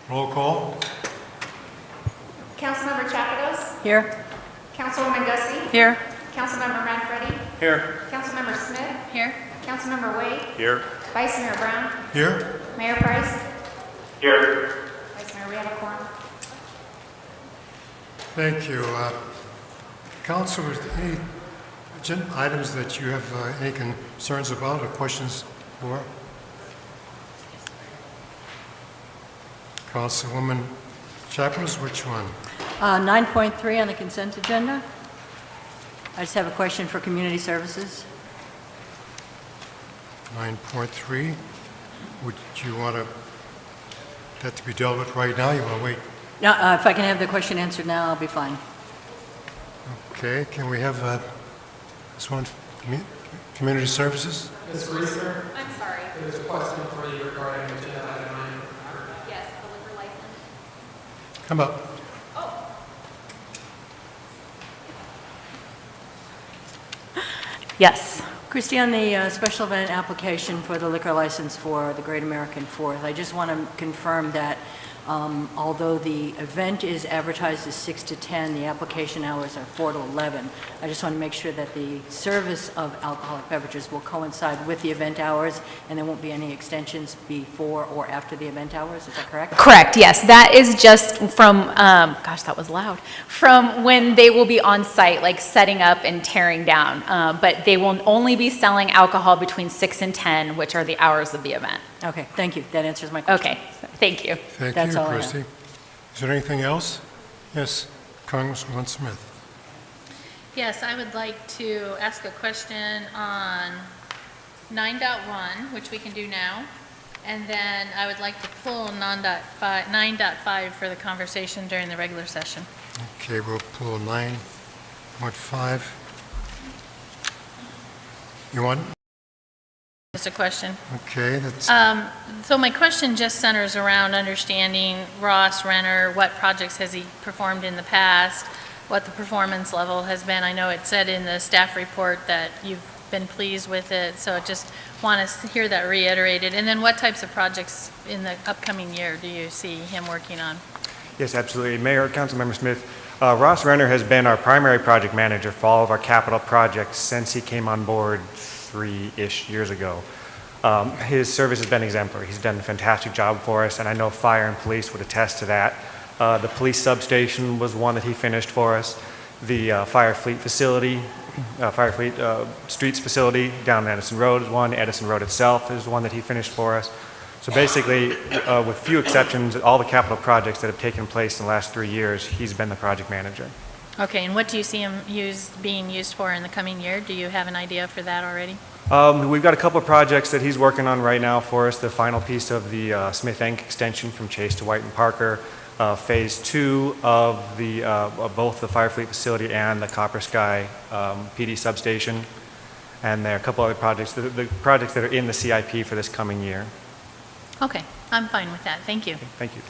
Roll call. Councilmember Chapados? Here. Councilwoman Gussie? Here. Councilmember Manfredi? Here. Councilmember Smith? Here. Councilmember Wade? Here. Vice Mayor Brown? Here. Mayor Price? Here. Vice Mayor, we have a quorum. Thank you. Council, is there any agenda items that you have any concerns about or questions for? Councilwoman Chappers, which one? 9.3 on the consent agenda. I just have a question for community services. 9.3. Would you want that to be dealt with right now? You want to wait? No, if I can have the question answered now, I'll be fine. Okay, can we have this one, community services? Ms. Reeser, I'm sorry. there's a question for you regarding agenda item 9. Yes, the liquor license. Come up. Yes. Christie, on the special event application for the liquor license for the Great American Fourth, I just want to confirm that although the event is advertised as 6 to 10, the application hours are 4 to 11. I just want to make sure that the service of alcoholic beverages will coincide with the event hours, and there won't be any extensions before or after the event hours. Is that correct? Correct, yes. That is just from, gosh, that was loud, from when they will be on site, like setting up and tearing down. But they will only be selling alcohol between 6 and 10, which are the hours of the event. Okay, thank you. That answers my question. Okay, thank you. Thank That's you, all I have. Christie. Is there anything else? Yes, Congresswoman Smith. Yes, I would like to ask a question on 9.1, which we can do now, and then I would like to pull 9.5 for the conversation during the regular session. Okay, we'll pull 9.5. You want? Just a question. Okay, that's, So my question just centers around understanding Ross Renner, what projects has he performed in the past, what the performance level has been. I know it said in the staff report that you've been pleased with it, so I just want to hear that reiterated. And then what types of projects in the upcoming year do you see him working on? Yes, absolutely. Mayor, Councilmember Smith, Ross Renner has been our primary project manager for all of our capital projects since he came on board 3-ish years ago. His service has been exemplary. He's done a fantastic job for us, and I know fire and police would attest to that. The police substation was one that he finished for us. The fire fleet facility, streets facility down Edison Road is one. Edison Road itself is one that he finished for us. So basically, with few exceptions, all the capital projects that have taken place in the last 3 years, he's been the project manager. Okay, and what do you see him being used for in the coming year? Do you have an idea for that already? We've got a couple of projects that he's working on right now for us. The final piece of the Smith Inc. extension from Chase to White and Parker, phase 2 of both the fire fleet facility and the Copper Sky PD substation, and there are a couple other projects, the projects that are in the CIP for this coming year. Okay, I'm fine with that. Thank you. Thank you.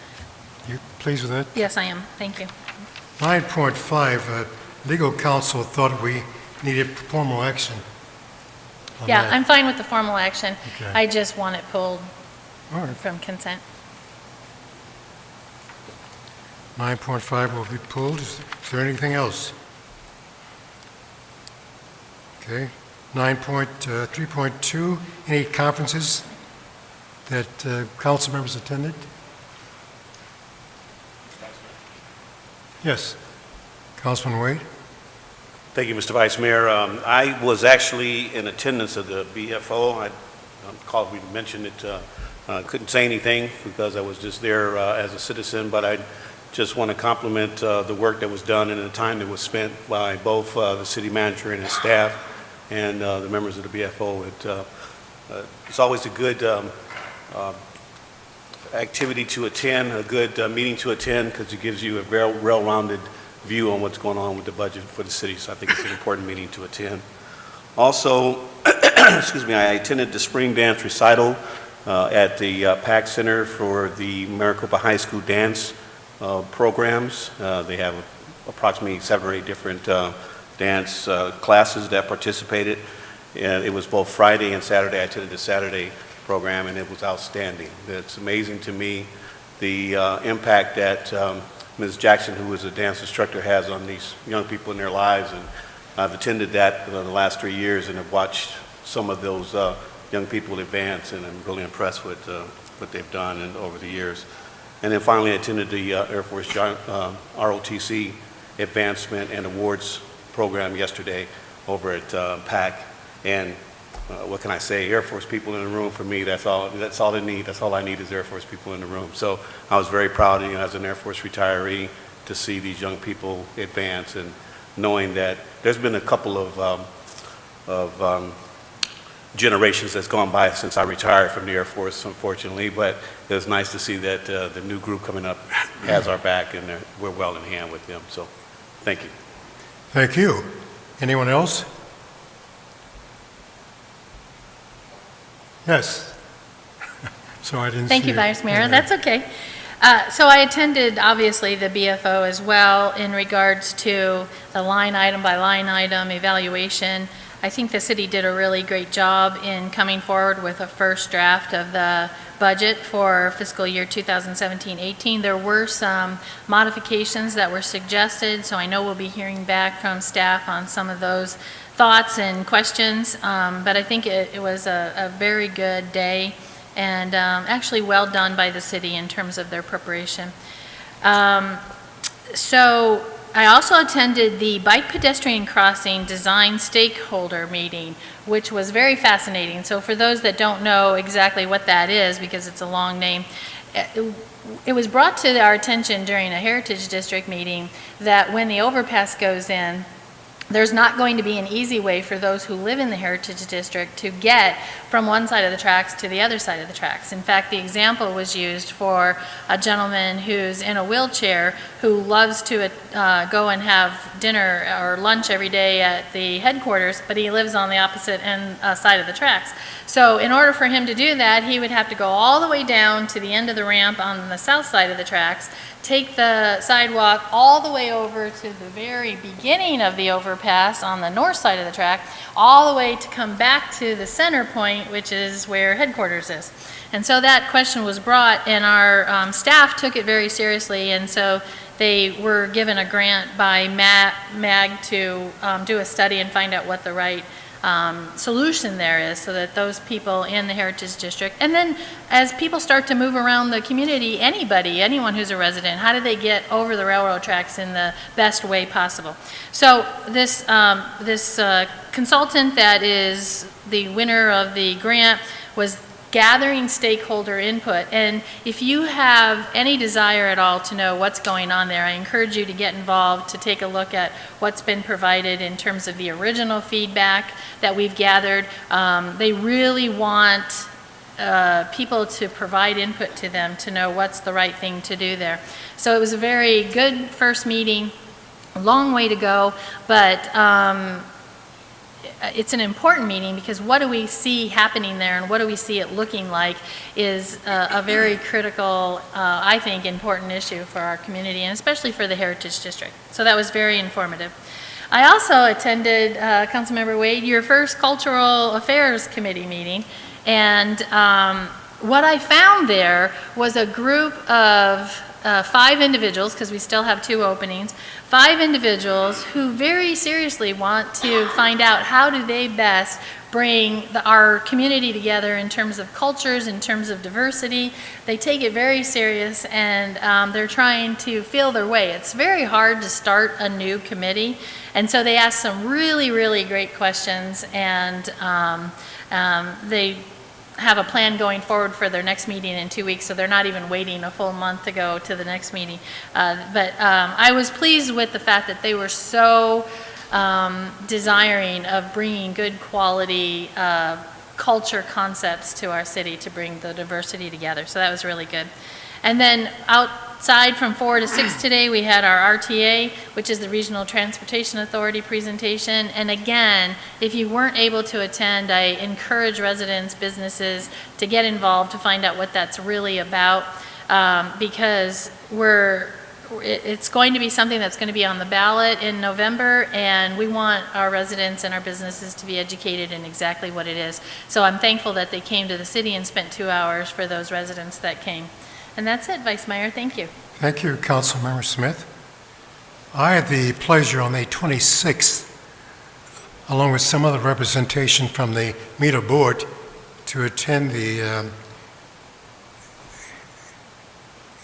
you pleased with that? Yes, I am. Thank you. 9.5, legal counsel thought we needed formal action on Yeah, that. I'm fine with the formal action. Okay. I just want it pulled All right, from consent. 9.5 will be pulled. Is there anything else? Okay, 3.2, any conferences that council members attended? Yes, Councilman Wade? Thank you, Mr. Vice Mayor. I was actually in attendance of the BFO. I called me to mention it. Couldn't say anything because I was just there as a citizen, but I just want to compliment the work that was done and the time that was spent by both the city manager and his staff and the members of the BFO. It's always a good activity to attend, a good meeting to attend, because it gives you a very well-rounded view on what's going on with the budget for the city. So I think it's an important meeting to attend. Also, excuse me, I attended the spring dance recital at the PAC Center for the Maricopa High School dance programs. They have approximately 7 or 8 different dance classes that participated. And it was both Friday and Saturday. I attended the Saturday program, and it was outstanding. It's amazing to me the impact that Ms. Jackson, who is a dance instructor, has on these young people in their lives. And I've attended that the last 3 years and have watched some of those young people advance, and I'm really impressed with what they've done over the years. And then finally, I attended the Air Force ROTC Advancement and Awards program yesterday over at PAC. And what can I say? Air Force people in the room, for me, that's all I need. That's all I need is Air Force people in the room. So I was very proud, as an Air Force retiree, to see these young people advance, and knowing that there's been a couple of generations that's gone by since I retired from the Air Force, unfortunately, but it was nice to see that the new group coming up has our back, and we're well in hand with them. So thank you. Thank you. Anyone else? Yes. So I didn't see Thank you, it. Vice Mayor. That's okay. So I attended, obviously, the BFO as well in regards to the line item by line item evaluation. I think the city did a really great job in coming forward with a first draft of the budget for fiscal year 2017-18. There were some modifications that were suggested, so I know we'll be hearing back from staff on some of those thoughts and questions, but I think it was a very good day, and actually well done by the city in terms of their preparation. So I also attended the bike pedestrian crossing design stakeholder meeting, which was very fascinating. So for those that don't know exactly what that is, because it's a long name, it was brought to our attention during a Heritage District meeting that when the overpass goes in, there's not going to be an easy way for those who live in the Heritage District to get from one side of the tracks to the other side of the tracks. In fact, the example was used for a gentleman who's in a wheelchair who loves to go and have dinner or lunch every day at the headquarters, but he lives on the opposite side of the tracks. So in order for him to do that, he would have to go all the way down to the end of the ramp on the south side of the tracks, take the sidewalk all the way over to the very beginning of the overpass on the north side of the track, all the way to come back to the center point, which is where headquarters is. And so that question was brought, and our staff took it very seriously, and so they were given a grant by MAG to do a study and find out what the right solution there is, so that those people in the Heritage District, and then as people start to move around the community, anyone who's a resident, how do they get over the railroad tracks in the best way possible? So this consultant that is the winner of the grant was gathering stakeholder input, and if you have any desire at all to know what's going on there, I encourage you to get involved, to take a look at what's been provided in terms of the original feedback that we've gathered. They really want people to provide input to them to know what's the right thing to do there. So it was a very good first meeting, a long way to go, but it's an important meeting because what do we see happening there and what do we see it looking like is a very critical, I think, important issue for our community and especially for the Heritage District. So that was very informative. I also attended, Councilmember Wade, your first Cultural Affairs Committee meeting, and what I found there was a group of 5 individuals, because we still have 2 openings, 5 individuals who very seriously want to find out how do they best bring our community together in terms of cultures, in terms of diversity. They take it very serious, and they're trying to feel their way. It's very hard to start a new committee, and so they ask some really, really great questions, and they have a plan going forward for their next meeting in 2 weeks, so they're not even waiting a full month to go to the next meeting. But I was pleased with the fact that they were so desiring of bringing good quality culture concepts to our city to bring the diversity together. So that was really good. And then outside from 4 to 6 today, we had our RTA, which is the Regional Transportation Authority presentation. And again, if you weren't able to attend, I encourage residents, businesses to get involved to find out what that's really about, because it's going to be something that's going to be on the ballot in November, and we want our residents and our businesses to be educated in exactly what it is. So I'm thankful that they came to the city and spent 2 hours for those residents that came. And that's it, Vice Mayor, thank you. Thank you, Councilmember Smith. I had the pleasure on May 26th, along with some other representation from the meter board, to attend the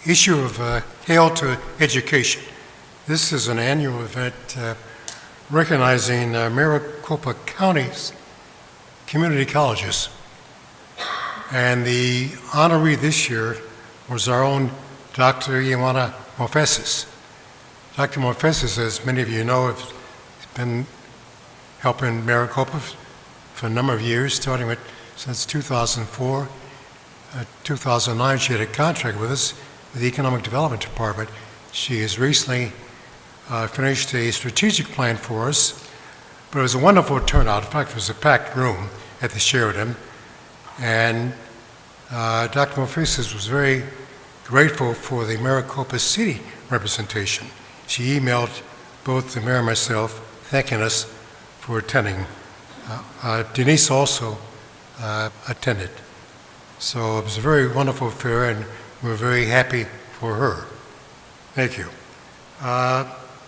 issue of Hail to Education. This is an annual event recognizing Maricopa County's community colleges. And the honoree this year was our own Dr. Ioana Mofesis. Dr. Mofesis, as many of you know, has been helping Maricopa for a number of years, starting with since 2004. 2009, she had a contract with us, with the Economic Development Department. She has recently finished a strategic plan for us, but it was a wonderful turnout. In fact, it was a packed room at the Sheridan, and Dr. Mofesis was very grateful for the Maricopa City representation. She emailed both the mayor and myself thanking us for attending. Denise also attended. So it was a very wonderful affair, and we're very happy for her. Thank you.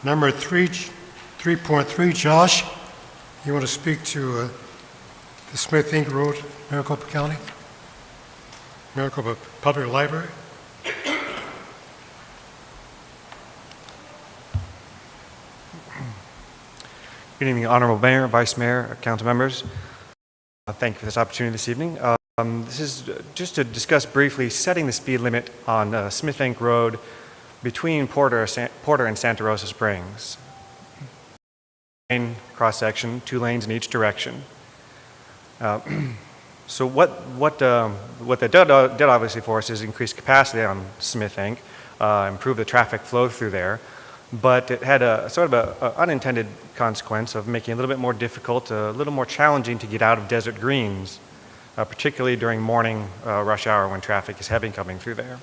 Number 3.3, Josh, you want to speak to the Smith Inc. Road, Maricopa County? Maricopa Public Library? Good evening, Honorable Mayor, Vice Mayor, Council members. Thank you for this opportunity this evening. This is just to discuss briefly setting the speed limit on Smith Inc. Road between Porter and Santa Rosa Springs. Lane cross-section, 2 lanes in each direction. So what that did obviously for us is increase capacity on Smith Inc., improve the traffic flow through there, but it had a sort of an unintended consequence of making it a little bit more difficult, a little more challenging to get out of Desert Greens, particularly during morning rush hour when traffic is heavy coming through there.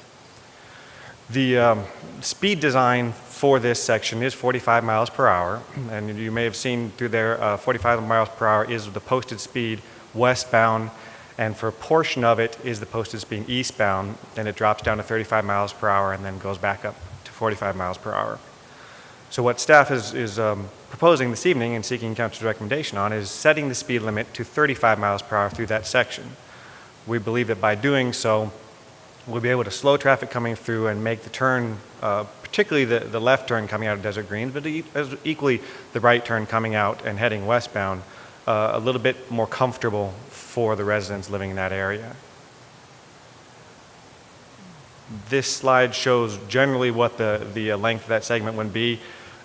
The speed design for this section is 45 miles per hour, and you may have seen through there 45 miles per hour is the posted speed westbound, and for a portion of it is the posted speed eastbound. Then it drops down to 35 miles per hour and then goes back up to 45 miles per hour. So what staff is proposing this evening and seeking council's recommendation on is setting the speed limit to 35 miles per hour through that section. We believe that by doing so, we'll be able to slow traffic coming through and make the turn, particularly the left turn coming out of Desert Greens, but equally the right turn coming out and heading westbound, a little bit more comfortable for the residents living in that area. This slide shows generally what the length of that segment would be.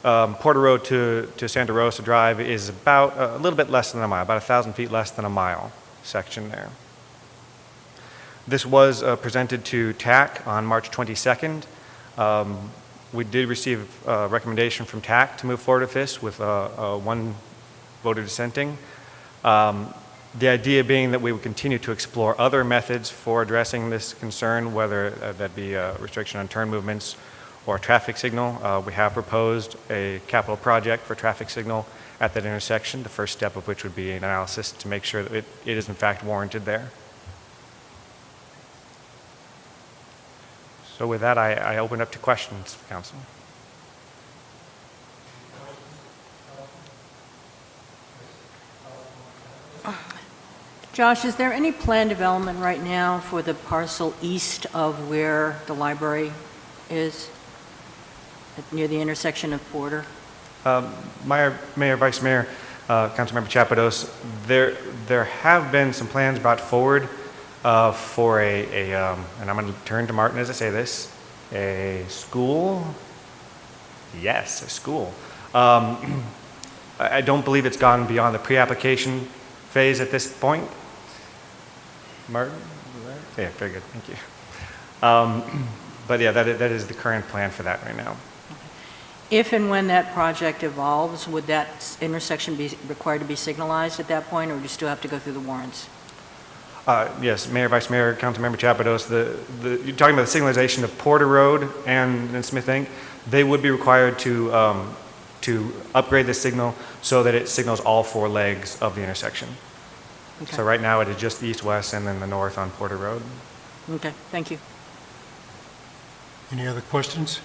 Porter Road to Santa Rosa Drive is about a little bit less than a mile, about 1,000 feet less than a mile section there. This was presented to TAC on March 22nd. We did receive a recommendation from TAC to move forward with this with one voter dissenting. The idea being that we would continue to explore other methods for addressing this concern, whether that be a restriction on turn movements or a traffic signal. We have proposed a capital project for traffic signal at that intersection, the first step of which would be an analysis to make sure that it is in fact warranted there. So with that, I open up to questions, Council. Josh, is there any planned development right now for the parcel east of where the library is, near the intersection of Porter? Mayor, Vice Mayor, Councilmember Chapados, there have been some plans brought forward for and I'm going to turn to Martin as I say this, a school? Yes, a school. I don't believe it's gone beyond the pre-application phase at this point. Martin? Yeah, very good, thank you. But yeah, that is the current plan for that right now. If and when that project evolves, would that intersection be required to be signalized at that point, or do you still have to go through the warrants? Yes, Mayor, Vice Mayor, Councilmember Chapados, you're talking about the signalization of Porter Road and Smith Inc. They would be required to upgrade the signal so that it signals all 4 legs of the intersection. Okay. So right now it is just east-west and then the north on Porter Road. Okay, thank you. Any other questions?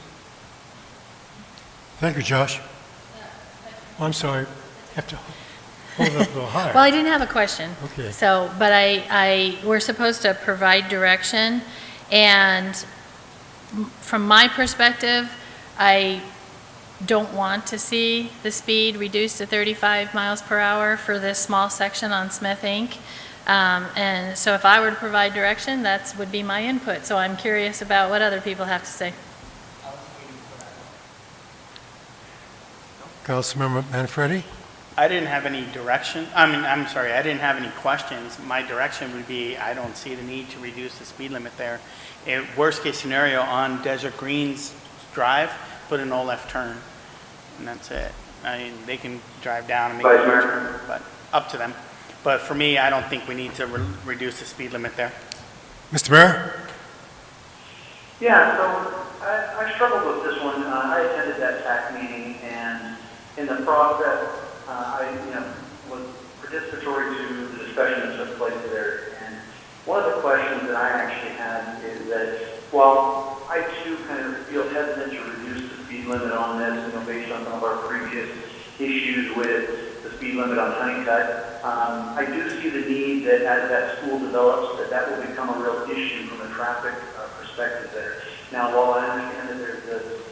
Thank you, Josh. Oh, I'm sorry, have to hold it up a little higher. Well, I didn't have a question. Okay. So, but we're supposed to provide direction, and from my perspective, I don't want to see the speed reduced to 35 miles per hour for this small section on Smith Inc. And so if I were to provide direction, that would be my input. So I'm curious about what other people have to say. Councilmember Manfredi? I didn't have any direction, I'm sorry, I didn't have any questions. My direction would be, I don't see the need to reduce the speed limit there. Worst case scenario, on Desert Greens Drive, put a no left turn, and that's it. I mean, they can drive down and make a U-turn, but up to them. But for me, I don't think we need to reduce the speed limit there. Mr. Mayor? Yeah, so I struggled with this one. I attended that TAC meeting, and in the process, I was participatory to the discussion that took place there. And one of the questions that I actually had is that, while I too kind of feel hesitant to reduce the speed limit on this, based on some of our previous issues with the speed limit on Honeycutt, I do see the need that as that school develops, that will become a real issue from a traffic perspective there. Now, while I understand that there's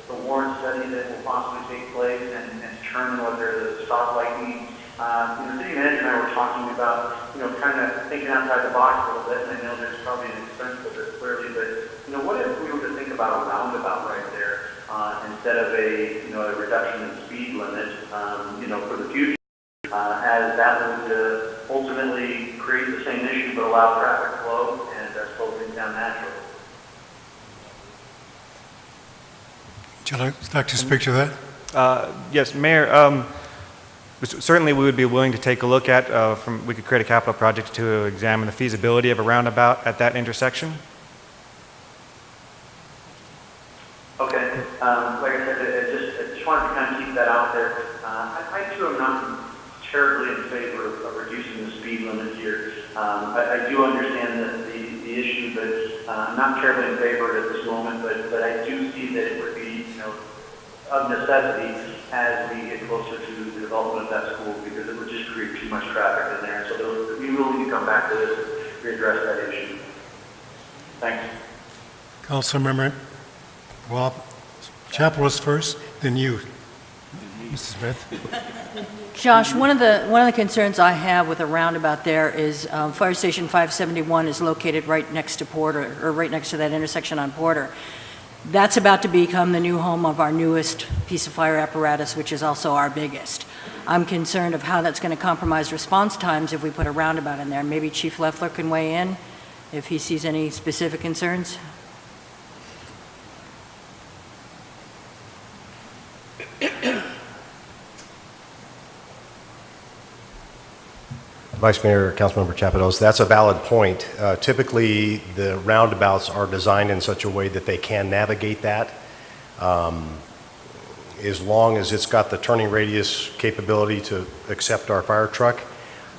the Warren study that will possibly take place and determine whether the stoplight needs, the city manager and I were talking about, kind of thinking outside the box a little bit, and I know there's probably an expense of it clearly, but, what if we were to think about a roundabout right there, instead of a reduction in speed limit, for the future, as that would ultimately create the same issue but allow traffic flow and slow things down naturally. Would you like to speak to that? Yes, Mayor, certainly we would be willing to take a look at, we could create a capital project to examine the feasibility of a roundabout at that intersection. Okay. Like I said, I just wanted to kind of keep that out there. I too am not terribly in favor of reducing the speed limit here. I do understand that the issue, but I'm not terribly in favor at this moment, but I do see that it would be, of necessity as we get closer to the development of that school, because it would just create too much traffic in there. So we will need to come back to this and readdress that issue. Thanks. Councilmember, well, Chapel was first, then you. Mrs. Smith? Josh, one of the concerns I have with a roundabout there is Fire Station 571 is located right next to Porter, or right next to that intersection on Porter. That's about to become the new home of our newest piece of fire apparatus, which is also our biggest. I'm concerned of how that's going to compromise response times if we put a roundabout in there. Maybe Chief Leffler can weigh in if he sees any specific concerns. Vice Mayor, Councilmember Chapados, that's a valid point. Typically, the roundabouts are designed in such a way that they can navigate that. As long as it's got the turning radius capability to accept our fire truck,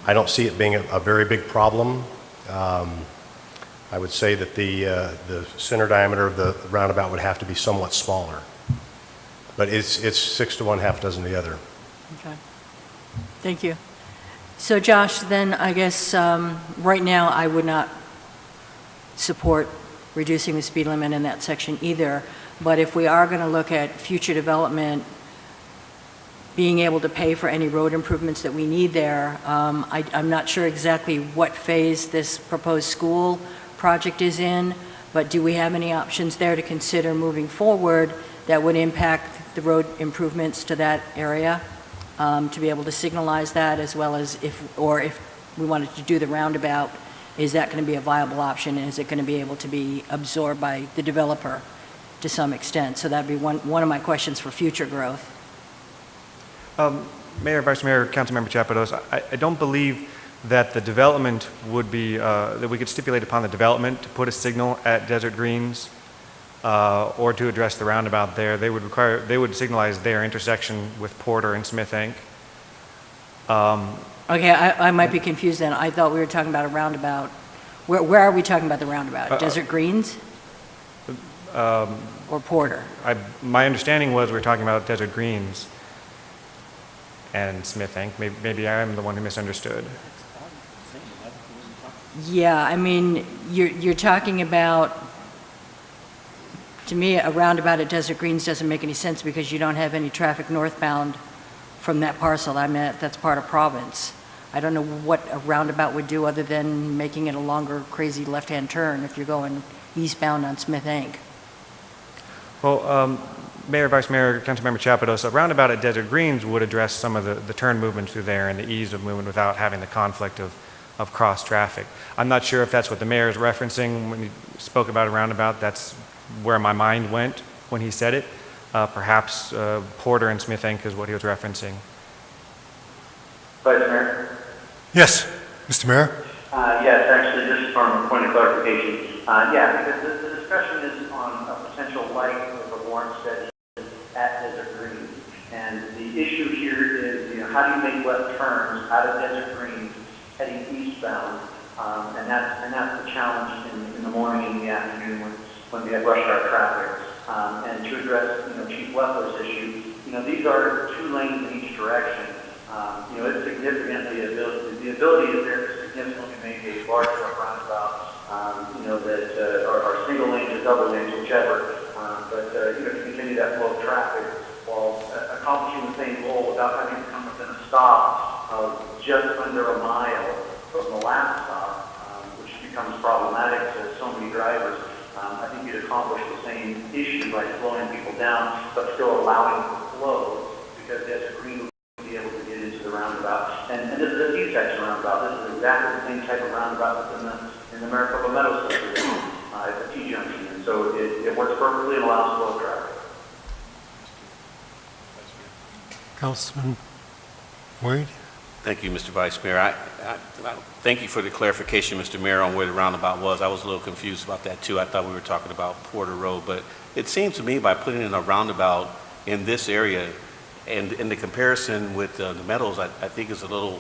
I don't see it being a very big problem. I would say that the center diameter of the roundabout would have to be somewhat smaller. But it's 6 to 1, half dozen the other. Okay. Thank you. So Josh, then I guess right now I would not support reducing the speed limit in that section either. But if we are going to look at future development, being able to pay for any road improvements that we need there, I'm not sure exactly what phase this proposed school project is in, but do we have any options there to consider moving forward that would impact the road improvements to that area? To be able to signalize that, as well as if we wanted to do the roundabout, is that going to be a viable option? And is it going to be able to be absorbed by the developer to some extent? So that'd be one of my questions for future growth. Mayor, Vice Mayor, Councilmember Chapados, I don't believe that the development would be, that we could stipulate upon the development to put a signal at Desert Greens or to address the roundabout there. They would signalize their intersection with Porter and Smith Inc. Okay, I might be confused then. I thought we were talking about a roundabout. Where are we talking about the roundabout? Desert Greens? or Porter? My understanding was we were talking about Desert Greens and Smith Inc. Maybe I am the one who misunderstood. Yeah, I mean, you're talking about, to me, a roundabout at Desert Greens doesn't make any sense because you don't have any traffic northbound from that parcel. I mean, that's part of Province. I don't know what a roundabout would do other than making it a longer, crazy left-hand turn if you're going eastbound on Smith Inc. Well, Mayor, Vice Mayor, Councilmember Chapados, a roundabout at Desert Greens would address some of the turn movement through there and the ease of movement without having the conflict of cross traffic. I'm not sure if that's what the mayor is referencing when he spoke about a roundabout. That's where my mind went when he said it. Perhaps Porter and Smith Inc. is what he was referencing. Vice Mayor? Yes, Mr. Mayor? Yes, actually, just from a point of clarification. Yeah, because the discussion is on a potential light of a warrant study at Desert Greens. And the issue here is, how do you make left turns out of Desert Greens heading eastbound? And that's the challenge in the morning and the afternoon when we have rush hour traffic. And to address, Chief Leffler's issue, these are 2 lanes in each direction. It's significantly, the ability is there to significantly make a larger roundabout, that are single lanes or double lanes, whichever. But to continue that flow of traffic while accomplishing the same goal without having to come within a stop of just under a mile from the last stop, which becomes problematic to so many drivers. I think you'd accomplish the same issue by slowing people down, but still allowing for flow, because Desert Green would be able to get into the roundabout. And this is a C-section roundabout. This is exactly the same type of roundabout that's in the Maricopa Meadows subdivision at the T-junction. And so it works perfectly and allows flow of traffic. Councilman Wade? Thank you, Mr. Vice Mayor. I thank you for the clarification, Mr. Mayor, on where the roundabout was. I was a little confused about that, too. I thought we were talking about Porter Road, but it seems to me by putting in a roundabout in this area, and in the comparison with the Meadows, I think is a little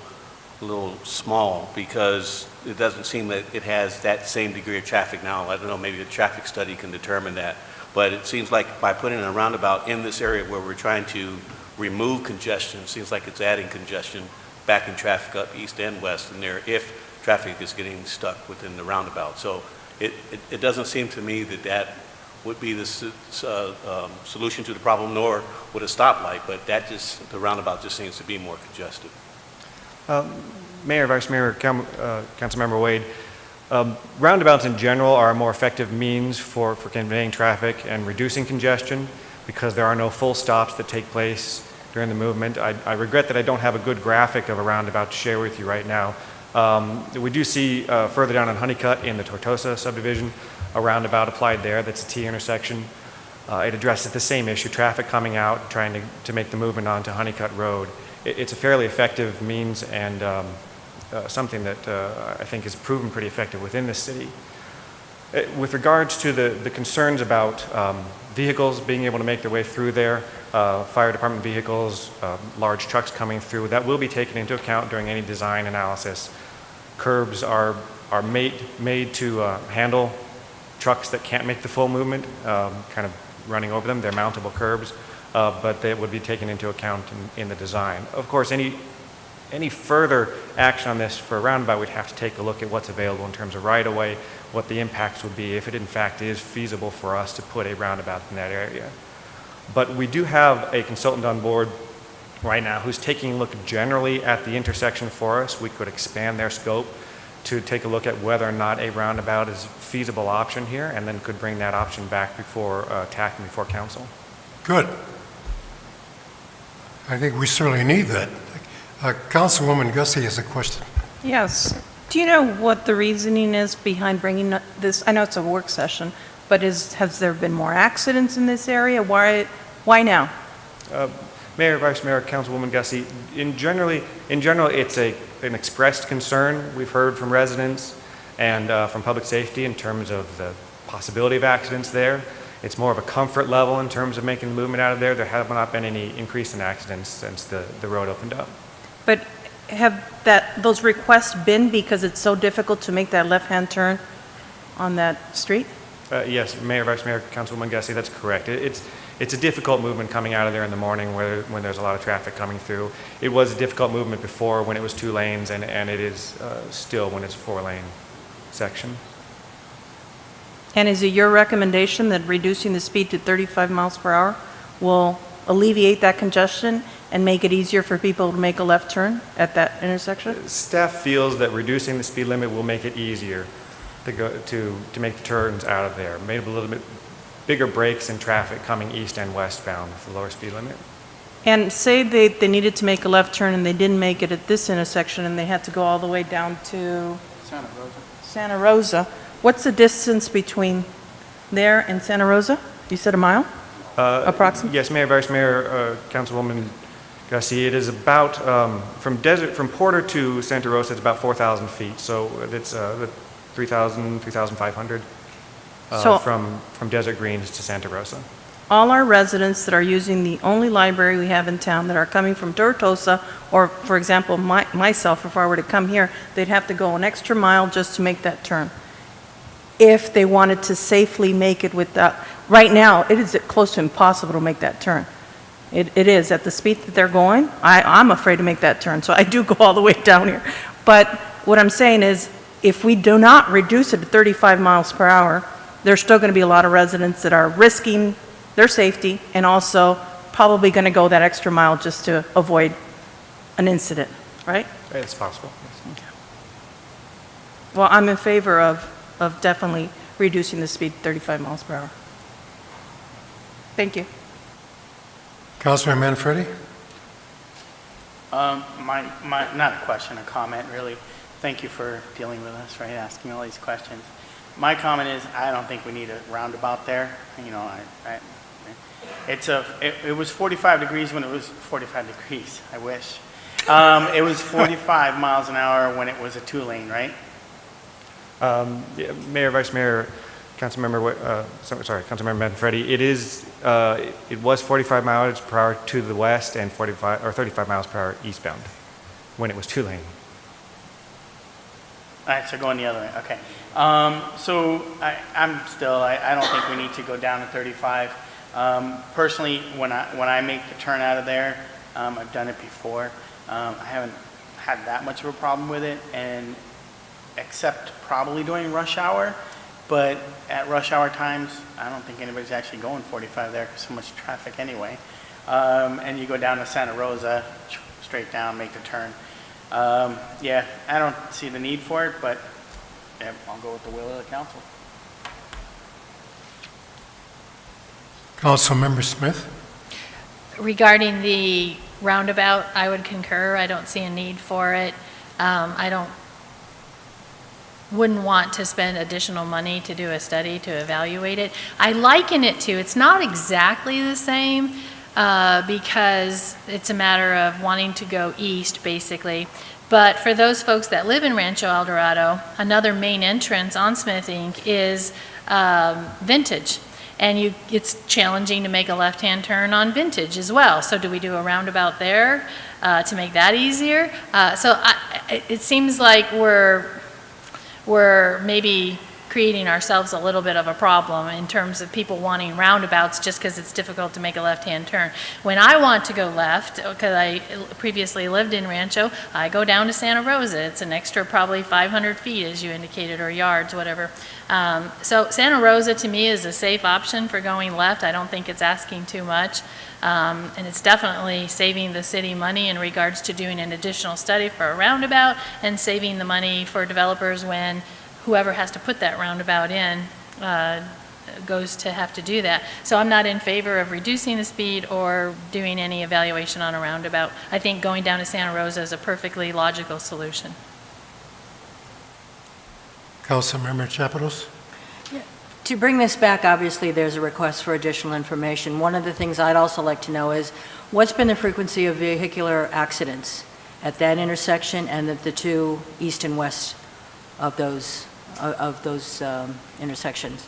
small, because it doesn't seem that it has that same degree of traffic now. I don't know, maybe a traffic study can determine that. But it seems like by putting in a roundabout in this area where we're trying to remove congestion, it seems like it's adding congestion, backing traffic up east and west in there if traffic is getting stuck within the roundabout. So it doesn't seem to me that would be the solution to the problem, nor would a stoplight, but the roundabout just seems to be more congested. Mayor, Vice Mayor, Councilmember Wade, roundabouts in general are a more effective means for conveying traffic and reducing congestion because there are no full stops that take place during the movement. I regret that I don't have a good graphic of a roundabout to share with you right now. We do see further down on Honeycutt in the Tortosa subdivision, a roundabout applied there that's a T intersection. It addresses the same issue, traffic coming out, trying to make the movement onto Honeycutt Road. It's a fairly effective means and something that I think is proven pretty effective within the city. With regards to the concerns about vehicles being able to make their way through there, fire department vehicles, large trucks coming through, that will be taken into account during any design analysis. Curbs are made to handle trucks that can't make the full movement, kind of running over them. They're mountable curbs, but they would be taken into account in the design. Of course, any further action on this for a roundabout, we'd have to take a look at what's available in terms of right-of-way, what the impacts would be if it in fact is feasible for us to put a roundabout in that area. But we do have a consultant on board right now who's taking a look generally at the intersection for us. We could expand their scope to take a look at whether or not a roundabout is a feasible option here, and then could bring that option back before tacking before council. Good. I think we certainly need that. Councilwoman Gussie has a question. Yes. Do you know what the reasoning is behind bringing this? I know it's a work session, but has there been more accidents in this area? Why now? Mayor, Vice Mayor, Councilwoman Gussie, in general, it's an expressed concern we've heard from residents and from public safety in terms of the possibility of accidents there. It's more of a comfort level in terms of making the movement out of there. There have not been any increase in accidents since the road opened up. But have those requests been because it's so difficult to make that left-hand turn on that street? Yes, Mayor, Vice Mayor, Councilwoman Gussie, that's correct. It's a difficult movement coming out of there in the morning when there's a lot of traffic coming through. It was a difficult movement before when it was 2 lanes, and it is still when it's a 4-lane section. And is it your recommendation that reducing the speed to 35 miles per hour will alleviate that congestion and make it easier for people to make a left turn at that intersection? Staff feels that reducing the speed limit will make it easier to make the turns out of there. Maybe a little bit bigger breaks in traffic coming east and westbound with the lower speed limit. And say they needed to make a left turn and they didn't make it at this intersection and they had to go all the way down to Santa Rosa. What's the distance between there and Santa Rosa? You said a mile? Approximately? Yes, Mayor, Vice Mayor, Councilwoman Gussie, it is about, from Porter to Santa Rosa, it's about 4,000 feet. So it's 3,000, 3,500 from Desert Greens to Santa Rosa. All our residents that are using the only library we have in town that are coming from Tortosa, or for example, myself, if I were to come here, they'd have to go an extra mile just to make that turn. If they wanted to safely make it without, right now, it is close to impossible to make that turn. It is, at the speed that they're going, I'm afraid to make that turn, so I do go all the way down here. But what I'm saying is, if we do not reduce it to 35 miles per hour, there's still going to be a lot of residents that are risking their safety and also probably going to go that extra mile just to avoid an incident, right? It's possible. Yes. Well, I'm in favor of definitely reducing the speed to 35 miles per hour. Thank you. Councilman Manfredi? Not a question, a comment, really. Thank you for dealing with us, right, asking all these questions. My comment is, I don't think we need a roundabout there. You know, it was 45 degrees when it was 45 degrees, I wish. It was 45 miles an hour when it was a 2-lane, right? Yeah, Mayor, Vice Mayor, Councilmember Councilmember Manfredi, it was 45 miles per hour to the west and 35 miles per hour eastbound when it was 2-lane. All right, so going the other way, okay. So I don't think we need to go down to 35. Personally, when I make the turn out of there, I've done it before. I haven't had that much of a problem with it, and except probably during rush hour, but at rush hour times, I don't think anybody's actually going 45 there because so much traffic anyway. And you go down to Santa Rosa, straight down, make the turn. Yeah, I don't see the need for it, but yeah, I'll go with the will of the council. Councilmember Smith? Regarding the roundabout, I would concur. I don't see a need for it. Wouldn't want to spend additional money to do a study to evaluate it. I liken it to, it's not exactly the same because it's a matter of wanting to go east, basically. But for those folks that live in Rancho El Dorado, another main entrance on Smith Inc. is Vintage. And it's challenging to make a left-hand turn on Vintage as well. So do we do a roundabout there to make that easier? It seems like we're maybe creating ourselves a little bit of a problem in terms of people wanting roundabouts just because it's difficult to make a left-hand turn. When I want to go left, because I previously lived in Rancho, I go down to Santa Rosa. It's an extra probably 500 feet, as you indicated, or yards, whatever. So Santa Rosa, to me, is a safe option for going left. I don't think it's asking too much. And it's definitely saving the city money in regards to doing an additional study for a roundabout and saving the money for developers when whoever has to put that roundabout in goes to have to do that. So I'm not in favor of reducing the speed or doing any evaluation on a roundabout. I think going down to Santa Rosa is a perfectly logical solution. Councilmember Chapados? To bring this back, obviously, there's a request for additional information. One of the things I'd also like to know is what's been the frequency of vehicular accidents at that intersection and at the 2 east and west of those intersections?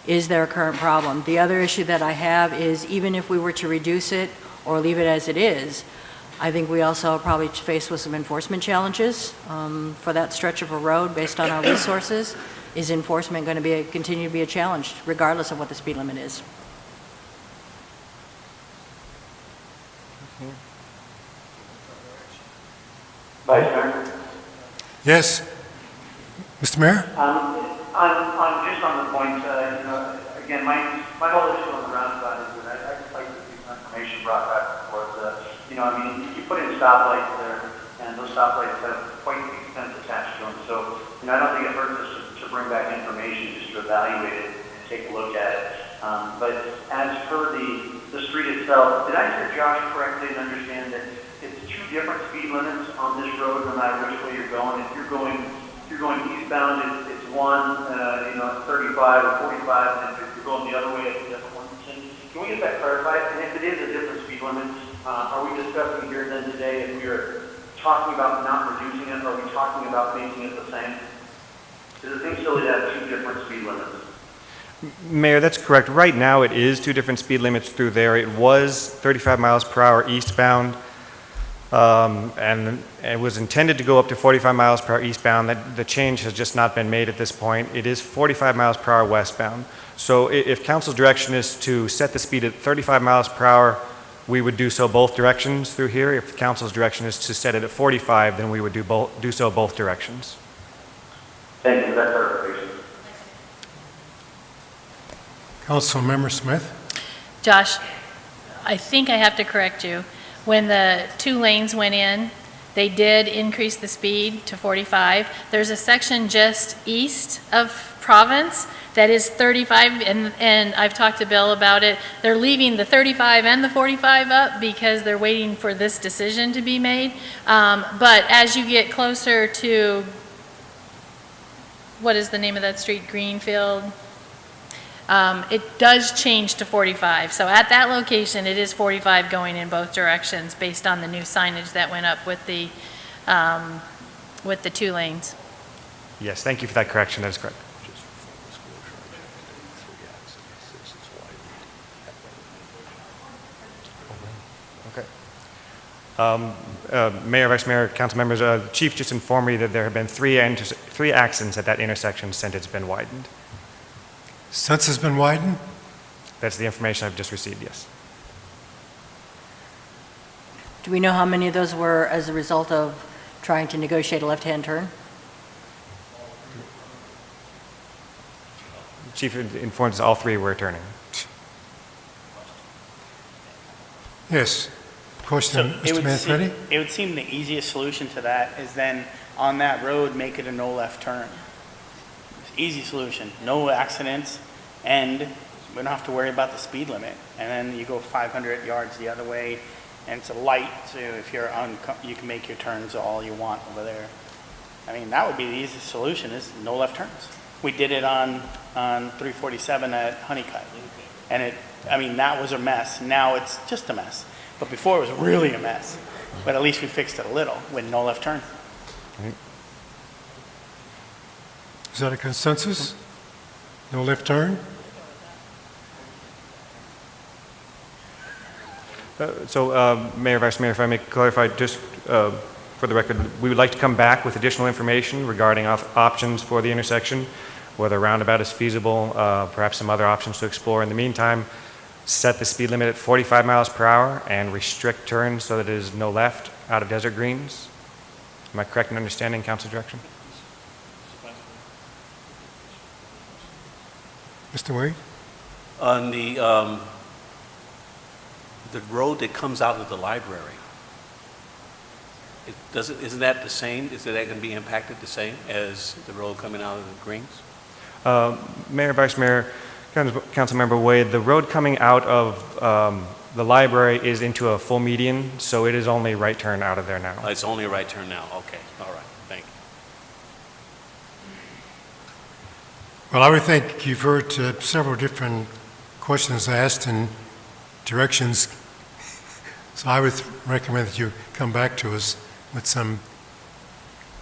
Is there a current problem? The other issue that I have is even if we were to reduce it or leave it as it is, I think we also are probably faced with some enforcement challenges for that stretch of a road based on our resources. is enforcement going to continue to be a challenge, regardless of what the speed limit is? Vice Mayor? Yes? Mr. Mayor? Just on the point, again, my whole issue on the roundabout is that I'd just like to see some information brought back and forth. You put in stoplights there, and those stoplights have quite the expense attached to them. So, I don't think it hurts us to bring back information just to evaluate it and take a look at it. But as for the street itself, did I hear Josh correctly and understand that it's two different speed limits on this road, no matter which way you're going? If you're going eastbound, it's one, 35 or 45, and if you're going the other way, it's a different one. Can we get that clarified? And if it is a different speed limit, are we discussing here then today if we are talking about not reducing it, or are we talking about making it the same? Because it seems silly to have two different speed limits. Mayor, that's correct. Right now, it is two different speed limits through there. It was 35 miles per hour eastbound, and it was intended to go up to 45 miles per hour eastbound. The change has just not been made at this point. It is 45 miles per hour westbound. So if council's direction is to set the speed at 35 miles per hour, we would do so both directions through here. If council's direction is to set it at 45, then we would do so both directions. Thank you for that clarification. Councilmember Smith? Josh, I think I have to correct you. When the 2 lanes went in, they did increase the speed to 45. There's a section just east of Province that is 35, and I've talked to Bill about it. They're leaving the 35 and the 45 up because they're waiting for this decision to be made. But as you get closer to, what is the name of that street, Greenfield? It does change to 45. So at that location, it is 45 going in both directions based on the new signage that went up with the 2 lanes. Yes, thank you for that correction. That is correct. Mayor, Vice Mayor, council members, the chief just informed me that there have been 3 accidents at that intersection since it's been widened. Since it's been widened? That's the information I've just received, yes. Do we know how many of those were as a result of trying to negotiate a left-hand turn? The chief informs us all 3 were turning. Yes. Question, Mr. Manfredi? It would seem the easiest solution to that is then on that road, make it a no left turn. Easy solution, no accidents, and we don't have to worry about the speed limit. And then you go 500 yards the other way, and it's a light, so if you're you can make your turns all you want over there. I mean, that would be the easiest solution, is no left turns. We did it on 347 at Honeycutt, and that was a mess. Now it's just a mess. But before it was really a mess. But at least we fixed it a little with no left turn. Is that a consensus? No left turn? Mayor, Vice Mayor, if I may clarify, just for the record, we would like to come back with additional information regarding options for the intersection, whether a roundabout is feasible, perhaps some other options to explore. In the meantime, set the speed limit at 45 miles per hour and restrict turns so that it is no left out of Desert Greens. Am I correct in understanding council direction? Mr. Wade? On the road that comes out of the library, isn't that the same? Is that going to be impacted the same as the road coming out of the Greens? Mayor, Vice Mayor, Councilmember Wade, the road coming out of the library is into a full median, so it is only right turn out of there now. It's only a right turn now. Okay, all right, thank you. Well, I would think you've heard several different questions asked and directions, so I would recommend that you come back to us with some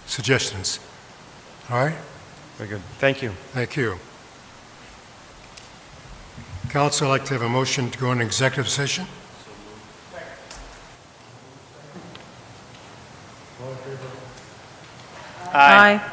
suggestions. All right? Very good. Thank you. Thank you. Council, I'd like to have a motion to go into executive session. Aye. Aye.